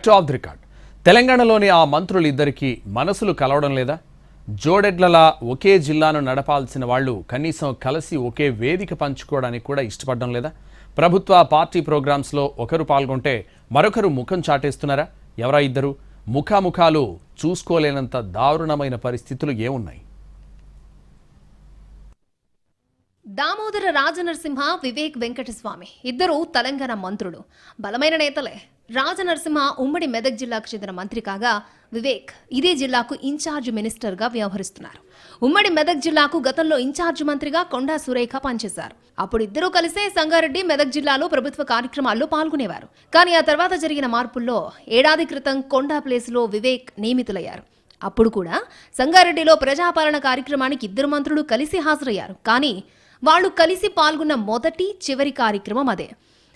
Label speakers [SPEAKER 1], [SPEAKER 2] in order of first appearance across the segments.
[SPEAKER 1] Next of the record. తెలంగాణలోని ఆ మంత్రులు ఇద్దరికి మనసులు కలవడం లేదా? జోడెడ్లలా ఒకే జిల్లాను నడపాల్సిన వాళ్ళు కనీసం కలిసి ఒకే వేదిక పంచుకోవడానికి కూడా ఇష్టపడడం లేదా? ప్రభుత్వ పార్టీ ప్రోగ్రామ్స్లో ఒకరు పాల్గొంటే మరొకరు ముఖం చాటేస్తున్నారా? ఎవరా ఇద్దరు? ముఖాముఖాలు చూసుకోలేనంత దారుణమైన పరిస్థితులు ఏమున్నాయి?
[SPEAKER 2] దామోదర రాజనరసింహ, వివేక్ వెంకటస్వామి ఇద్దరు తెలంగాణ మంత్రులు, బలమైన నేతలే. రాజనరసింహ ఉమ్మడి మెదక్ జిల్లాకు చెందిన మంత్రి కాగా, వివేక్ ఇదే జిల్లాకు ఇన్ఛార్జ్ మినిస్టర్గా వ్యవహరిస్తున్నారు. ఉమ్మడి మెదక్ జిల్లాకు గతంలో ఇన్ఛార్జ్ మంత్రిగా కొండా సురేఖ పనిచేశారు. అప్పుడు ఇద్దరూ కలిసే సంగారెడ్డి, మెదక్ జిల్లాలో ప్రభుత్వ కార్యక్రమాల్లో పాల్గొనేవారు. కానీ ఆ తర్వాత జరిగిన మార్పుల్లో ఏడాది క్రితం కొండా ప్లేస్లో వివేక్ నియమితులయ్యారు. అప్పుడు కూడా సంగారెడ్డిలో ప్రజాపాలన కార్యక్రమానికి ఇద్దరు మంత్రులు కలిసి హాజరయ్యారు. కానీ వాళ్ళు కలిసి పాల్గొన్న మొదటి చివరి కార్యక్రమం అదే.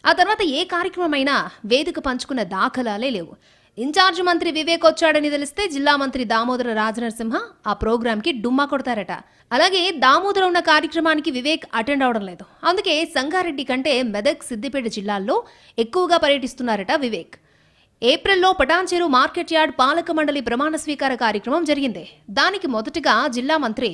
[SPEAKER 2] ఆ తర్వాత ఏ కార్యక్రమమైనా వేదిక పంచుకున్న దాఖలాలే లేవు. ఇన్ఛార్జ్ మంత్రి వివేక్ వచ్చాడని తెలిస్తే జిల్లా మంత్రి దామోదర రాజనరసింహ ఆ ప్రోగ్రాంకి డుమ్మా కొడతారట. అలాగే దామోదర ఉన్న కార్యక్రమానికి వివేక్ అటెండ్ అవడం లేదు. అందుకే సంగారెడ్డి కంటే మెదక్, సిద్దిపేట జిల్లాల్లో ఎక్కువగా పర్యటిస్తున్నారట వివేక్. ఏప్రిల్లో పటాన్చెరు మార్కెట్ యార్డ్ పాలక మండలి ప్రమాణ స్వీకార కార్యక్రమం జరిగింది. దానికి మొదటగా జిల్లా మంత్రి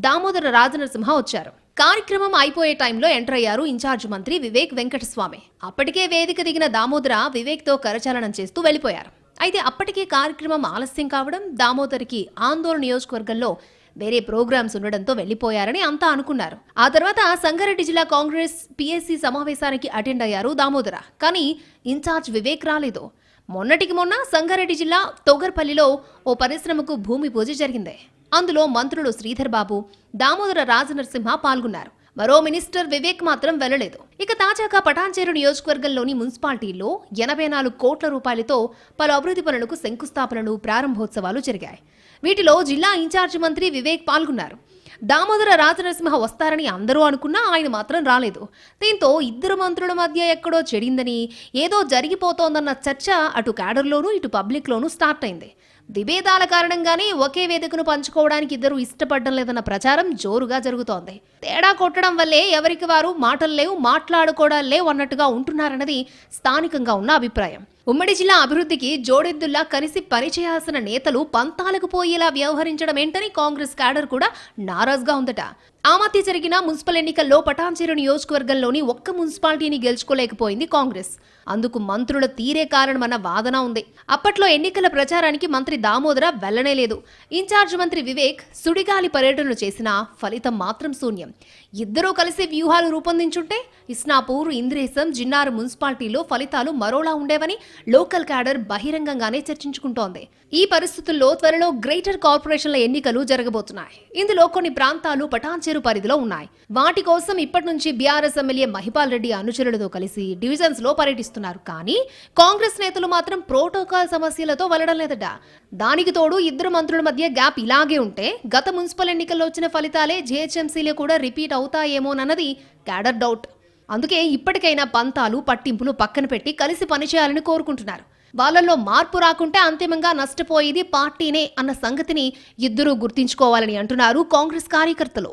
[SPEAKER 2] దామోదర రాజనరసింహ వచ్చారు. కార్యక్రమం అయిపోయే టైంలో ఎంటర్ అయ్యారు ఇన్ఛార్జ్ మంత్రి వివేక్ వెంకటస్వామి. అప్పటికే వేదిక దిగిన దామోదర వివేక్తో కరచాలనం చేస్తూ వెళ్లిపోయారు. అయితే అప్పటికే కార్యక్రమం ఆలస్యం కావడం, దామోదర్కి ఆందోళన నియోజకవర్గంలో వేరే ప్రోగ్రామ్స్ ఉండడంతో వెళ్లిపోయారని అంతా అనుకున్నారు. ఆ తర్వాత సంగారెడ్డి జిల్లా కాంగ్రెస్ పిఎస్సి సమావేశానికి అటెండ్ అయ్యారు దామోదర. కానీ ఇన్ఛార్జ్ వివేక్ రాలేదు. మొన్నటికి మొన్న సంగారెడ్డి జిల్లా తొగర్పల్లిలో ఓ పరిశ్రమకు భూమి పూజ జరిగింది. అందులో మంత్రులు శ్రీధర్ బాబు, దామోదర రాజనరసింహ పాల్గొన్నారు. మరో మినిస్టర్ వివేక్ మాత్రం వెళ్లలేదు. ఇక తాజాగా పటాన్చెరు నియోజకవర్గంలోని మున్సిపాలిటీల్లో 84 కోట్ల రూపాయలతో పలు అభివృద్ధి పనులకు శంకుస్థాపనలు, ప్రారంభోత్సవాలు జరిగాయి. వీటిలో జిల్లా ఇన్ఛార్జి మంత్రి వివేక్ పాల్గొన్నారు. దామోదర రాజనరసింహ వస్తారని అందరూ అనుకున్నా ఆయన మాత్రం రాలేదు. దీంతో ఇద్దరు మంత్రుల మధ్య ఎక్కడో చెడిందని, ఏదో జరిగిపోతోందన్న చర్చ అటు క్యాడర్లోనూ ఇటు పబ్లిక్లోనూ స్టార్ట్ అయింది. విభేదాల కారణంగానే ఒకే వేదికను పంచుకోవడానికి ఇద్దరు ఇష్టపడడం లేదన్న ప్రచారం జోరుగా జరుగుతోంది. తేడా కొట్టడం వల్లే ఎవరికి వారు మాటలు లేవు, మాట్లాడుకోవడాలు లేవు అన్నట్టుగా ఉంటున్నారన్నది స్థానికంగా ఉన్న అభిప్రాయం. ఉమ్మడి జిల్లా అభివృద్ధికి జోడెద్దుల్లా కలిసి పనిచేయాల్సిన నేతలు పంతాలకు పోయేలా వ్యవహరించడం ఏంటని కాంగ్రెస్ క్యాడర్ కూడా నారాజ్గా ఉందట. ఆ మధ్య జరిగిన మున్సిపల్ ఎన్నికల్లో పటాన్చెరు నియోజకవర్గంలోని ఒక్క మున్సిపాలిటీని గెలుచుకోలేకపోయింది కాంగ్రెస్. అందుకు మంత్రుల తీరే కారణమన్న వాదన ఉంది. అప్పట్లో ఎన్నికల ప్రచారానికి మంత్రి దామోదర వెళ్లనే లేదు. ఇన్ఛార్జ్ మంత్రి వివేక్ సుడిగాలి పర్యటనలు చేసినా ఫలితం మాత్రం శూన్యం. ఇద్దరూ కలిసి వ్యూహాలు రూపొందించుంటే ఇస్నాపూర్, ఇంద్రేసం, జిన్నారు మున్సిపాలిటీలో ఫలితాలు మరోలా ఉండేవని లోకల్ క్యాడర్ బహిరంగంగానే చర్చించుకుంటోంది. ఈ పరిస్థితుల్లో త్వరలో గ్రేటర్ కార్పొరేషన్ల ఎన్నికలు జరగబోతున్నాయి. ఇందులో కొన్ని ప్రాంతాలు పటాన్చెరు పరిధిలో ఉన్నాయి. వాటి కోసం ఇప్పటి నుంచి బీఆర్ఎస్ ఎమ్మెల్యే మహిపాల్ రెడ్డి అనుచరులతో కలిసి డివిజన్స్ లో పర్యటిస్తున్నారు. కానీ కాంగ్రెస్ నేతలు మాత్రం ప్రోటోకాల్ సమస్యలతో వెళ్లడం లేదట. దానికి తోడు ఇద్దరు మంత్రుల మధ్య గ్యాప్ ఇలాగే ఉంటే గత మున్సిపల్ ఎన్నికల్లో వచ్చిన ఫలితాలే జీహెచ్ఎంసీలో కూడా రిపీట్ అవుతాయేమోనన్నది క్యాడర్ డౌట్. అందుకే ఇప్పటికైనా పంతాలు, పట్టింపులు పక్కన పెట్టి కలిసి పనిచేయాలని కోరుకుంటున్నారు. వాళ్ళల్లో మార్పు రాకుంటే అంతిమంగా నష్టపోయేది పార్టీనే అన్న సంగతిని ఇద్దరూ గుర్తించుకోవాలని అంటున్నారు కాంగ్రెస్ కార్యకర్తలు.